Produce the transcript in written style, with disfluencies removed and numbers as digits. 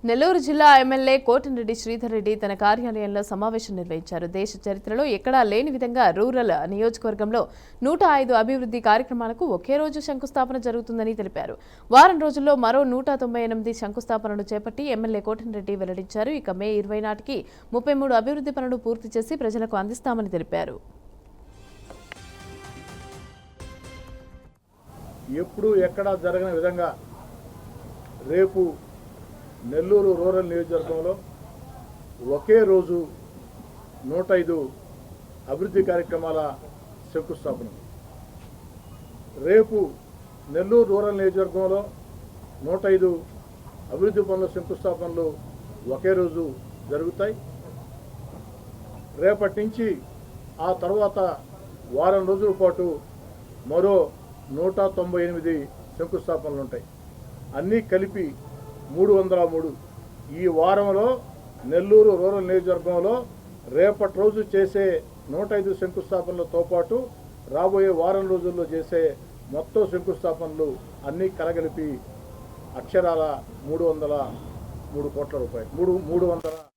నెల్లూరు జిల్లా ఎమ్మెల్యే కోటంరెడ్డి శ్రీధర్ రెడ్డి తన కార్యాలయంలో సమావేశం నిర్వహించారు. దేశ చరిత్రలో ఎక్కడా లేని విధంగా రూరల్ నియోజకవర్గంలో 105 అభివృద్ధి కార్యక్రమాలకు ఒకే రోజు శంకుస్థాపన జరుగుతుందని తెలిపారు. వారం రోజుల్లో మరో 198 శంకుస్థాపనలు చేపట్టి ఎమ్మెల్యే కోటంరెడ్డి వెల్లడించారు. ఇక మే 20 నాటికి 33 అభివృద్ధి పనులు పూర్తి చేసి ప్రజలకు అందిస్తామని తెలిపారు. ఎప్పుడు ఎక్కడా జరగని విధంగా రేపు నెల్లూరు రూరల్ నియోజకవర్గంలో ఒకే రోజు 105 అభివృద్ధి కార్యక్రమాల శంకుస్థాపన. రేపు నెల్లూరు రూరల్ నియోజకవర్గంలో 105 అభివృద్ధి పనుల శంకుస్థాపనలు ఒకే రోజు జరుగుతాయి. రేపటి నుంచి ఆ తర్వాత వారం రోజుల పాటు మరో 198 శంకుస్థాపనలు ఉంటాయి. అన్నీ కలిపి 303. ఈ వారంలో నెల్లూరు రూరల్ నియోజకవర్గంలో రేపటి రోజు చేసే 105 శంకుస్థాపనలతో పాటు రాబోయే వారం రోజుల్లో చేసే మొత్తం శంకుస్థాపనలు అన్నీ కలగలిపి అక్షరాల 303 కోట్ల రూపాయలు. 300